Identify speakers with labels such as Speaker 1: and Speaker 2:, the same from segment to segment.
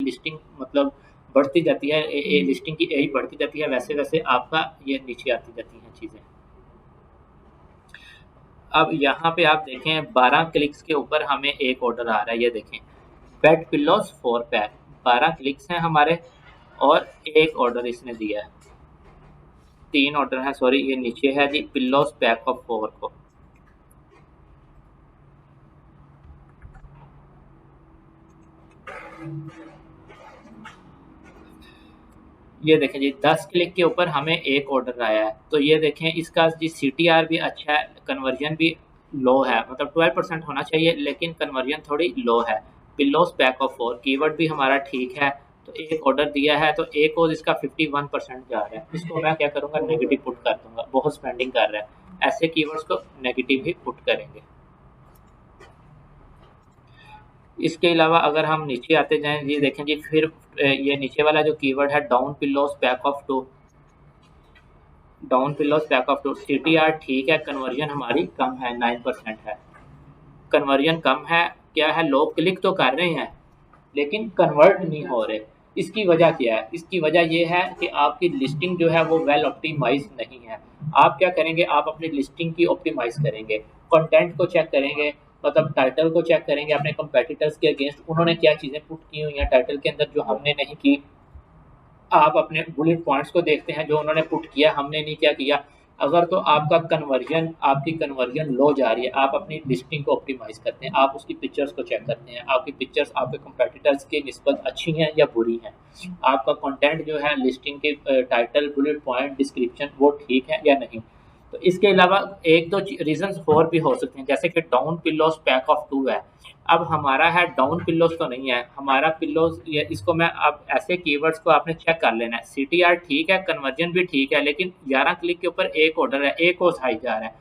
Speaker 1: Listing मतलब बढ़ती जाती है, लिस्टिंग की एज बढ़ती जाती है, वैसे वैसे आपका ये नीचे आती जाती हैं चीज़ें। अब यहाँ पे आप देखें 12 क्लिक्स के ऊपर हमें एक ऑर्डर आ रहा है, ये देखें बेड पिल्लोज 4 पैक, 12 क्लिक्स हैं हमारे और एक ऑर्डर इसने दिया है, 3 ऑर्डर है, सॉरी ये नीचे है जी पिल्लोज पैक ऑफ 4 को। ये देखें जी 10 क्लिक के ऊपर हमें एक ऑर्डर आया है, तो ये देखें इसका जी CTR भी अच्छा है, कन्वर्जन भी लो है, मतलब 12% होना चाहिए लेकिन कन्वर्जन थोड़ी लो है। पिल्लोज पैक ऑफ 4 कीवर्ड भी हमारा ठीक है, तो एक ऑर्डर दिया है तो एक और इसका 51% जा रहा है, इसको मैं क्या करूँगा नेगेटिव पुट कर दूंगा, बहुत स्पेंडिंग कर रहा है, ऐसे कीवर्ड्स को नेगेटिव ही पुट करेंगे। इसके अलावा अगर हम नीचे आते जाएं, ये देखें जी फिर ये नीचे वाला जो कीवर्ड है down pillows pack of 2, down pillows pack of 2 CTR ठीक है, कन्वर्जन हमारी कम है, 9% है, कन्वर्जन कम है, क्या है लोग क्लिक तो कर रहे हैं लेकिन कन्वर्ट नहीं हो रहे। इसकी वजह क्या है? इसकी वजह ये है कि आपकी लिस्टिंग जो है वो वेल ऑप्टिमाइज नहीं है। आप क्या करेंगे, आप अपनी लिस्टिंग की ऑप्टिमाइज करेंगे, कंटेंट को चेक करेंगे, मतलब टाइटल को चेक करेंगे अपने कंपेटिटर्स के अगेंस्ट, उन्होंने क्या चीज़ें पुट की हुई हैं टाइटल के अंदर जो हमने नहीं की। आप अपने बुलेट पॉइंट्स को देखते हैं जो उन्होंने पुट किया, हमने नहीं क्या किया। अगर तो आपका कन्वर्जन, आपकी कन्वर्जन लो जा रही है, आप अपनी लिस्टिंग को ऑप्टिमाइज करते हैं, आप उसकी पिक्चर्स को चेक करते हैं, आपकी पिक्चर्स आपके कंपेटिटर्स के निस्बत अच्छी हैं या बुरी हैं, आपका कंटेंट जो है लिस्टिंग के टाइटल, बुलेट पॉइंट, डिस्क्रिप्शन वो ठीक है या नहीं। तो इसके अलावा एक दो रीजंस और भी हो सकते हैं, जैसे कि डाउन पिल्लोज पैक ऑफ 2 है, अब हमारा है डाउन पिल्लोज तो नहीं है, हमारा पिल्लोज, ये इसको मैं अब ऐसे कीवर्ड्स को आपने चेक कर लेना है। CTR ठीक है, कन्वर्जन भी ठीक है, लेकिन 11 क्लिक के ऊपर एक ऑर्डर है, एक और हाई जा रहा है,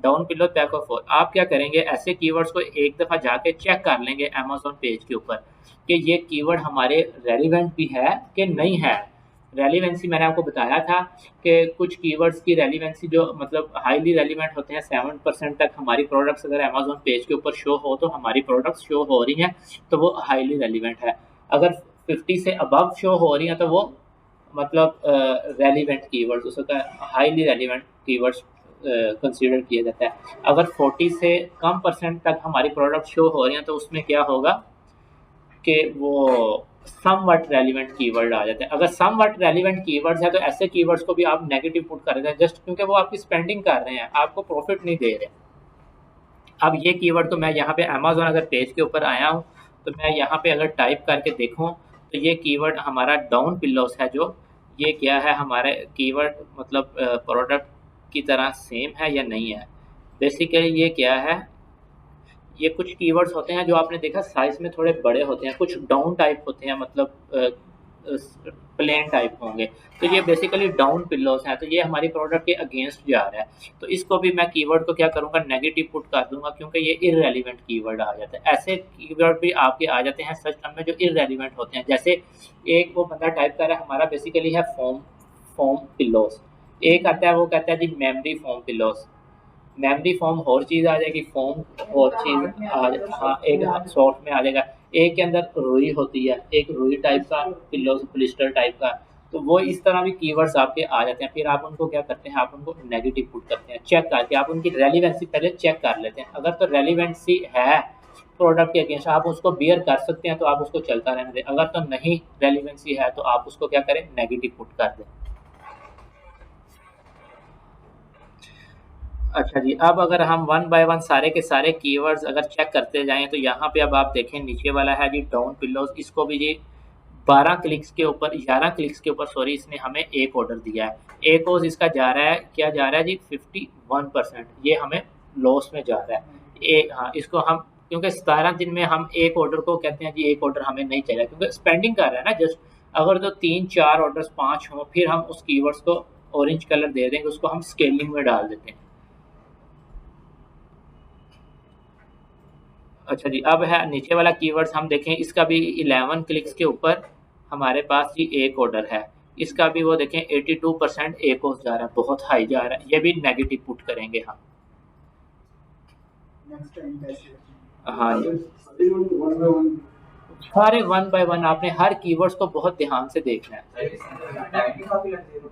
Speaker 1: डाउन पिल्लोज पैक ऑफ 4। आप क्या करेंगे, ऐसे कीवर्ड्स को एक दफ़ा जाके चेक कर लेंगे अमेजोन पेज के ऊपर कि ये कीवर्ड हमारे रेलिवेंट भी है कि नहीं है। रेलिवेंसी मैंने आपको बताया था कि कुछ कीवर्ड्स की रेलिवेंसी जो मतलब हाईली रेलिवेंट होते हैं, 7% तक हमारी प्रोडक्ट्स अगर अमेजोन पेज के ऊपर शो हो तो हमारी प्रोडक्ट्स शो हो रही हैं, तो वो हाईली रेलिवेंट है। अगर 50 से अबव शो हो रही हैं तो वो मतलब रेलिवेंट कीवर्ड्स, उसका हाईली रेलिवेंट कीवर्ड्स कंसीडर किया जाता है। अगर 40 से कम परसेंट तक हमारी प्रोडक्ट शो हो रही हैं तो उसमें क्या होगा कि वो समवट रेलिवेंट कीवर्ड आ जाते हैं। अगर समवट रेलिवेंट कीवर्ड्स है तो ऐसे कीवर्ड्स को भी आप नेगेटिव पुट कर देते हैं, जस्ट क्योंकि वो आपकी स्पेंडिंग कर रहे हैं, आपको प्रॉफिट नहीं दे रहे। अब ये कीवर्ड तो मैं यहाँ पे अमेजोन अगर पेज के ऊपर आया हूँ तो मैं यहाँ पे अगर टाइप करके देखूँ तो ये कीवर्ड हमारा डाउन पिल्लोस है, जो ये क्या है हमारे कीवर्ड मतलब प्रोडक्ट की तरह सेम है या नहीं है। बेसिकली ये क्या है, ये कुछ कीवर्ड्स होते हैं जो आपने देखा साइज में थोड़े बड़े होते हैं, कुछ डाउन टाइप होते हैं, मतलब प्लेन टाइप होंगे, तो ये बेसिकली डाउन पिल्लोस हैं, तो ये हमारी प्रोडक्ट के अगेंस्ट जा रहा है। तो इसको भी मैं कीवर्ड को क्या करूँगा नेगेटिव पुट कर दूंगा, क्योंकि ये इररेलीवेंट कीवर्ड आ जाता है। ऐसे कीवर्ड भी आपके आ जाते हैं सर्च टर्म में जो इररेलीवेंट होते हैं, जैसे एक वो बंदा टाइप कर रहा है हमारा बेसिकली है फोम पिल्लोस, एक आता है वो कहता है जी memory foam pillows, memory foam और चीज़ आ जाएगी, फॉर्म और चीज़ हाँ एक सॉफ्ट में आ जाएगा। एक के अंदर रुई होती है, एक रुई टाइप का पिल्लो पोलिस्टर टाइप का, तो वो इस तरह भी कीवर्ड्स आपके आ जाते हैं। फिर आप उनको क्या करते हैं, आप उनको नेगेटिव पुट करते हैं, चेक करके आप उनकी रेलिवेंसी पहले चेक कर लेते हैं। अगर तो रेलिवेंसी है प्रोडक्ट के अगेंस्ट, आप उसको बियर कर सकते हैं तो आप उसको चलता रहने दें। अगर तो नहीं रेलिवेंसी है तो आप उसको क्या करें नेगेटिव पुट कर दें। अच्छा जी, अब अगर हम वन बाय वन सारे के सारे कीवर्ड्स अगर चेक करते जाएं तो यहाँ पे अब आप देखें नीचे वाला है जी डाउन पिल्लोज, इसको भी जी 12 क्लिक्स के ऊपर, 11 क्लिक्स के ऊपर सॉरी, इसने हमें एक ऑर्डर दिया है, एक और इसका जा रहा है, क्या जा रहा है जी 51%, ये हमें लॉस में जा रहा है। हाँ, इसको हम क्योंकि 17 दिन में हम एक ऑर्डर को कहते हैं जी एक ऑर्डर हमें नहीं चाहिए, क्योंकि स्पेंडिंग कर रहा है ना जस्ट। अगर तो 3-4 ऑर्डर्स 5 हों फिर हम उस कीवर्ड्स को ऑरेंज कलर दे देंगे, उसको हम स्केलिंग में डाल देते हैं। अच्छा जी, अब है नीचे वाला कीवर्ड्स हम देखें, इसका भी 11 क्लिक्स के ऊपर हमारे पास जी एक ऑर्डर है, इसका भी वो देखें 82% एक और जा रहा है, बहुत हाई जा रहा है, ये भी नेगेटिव पुट करेंगे हम। हाँ जी, सारे वन बाय वन आपने हर कीवर्ड्स को बहुत ध्यान से देखना है।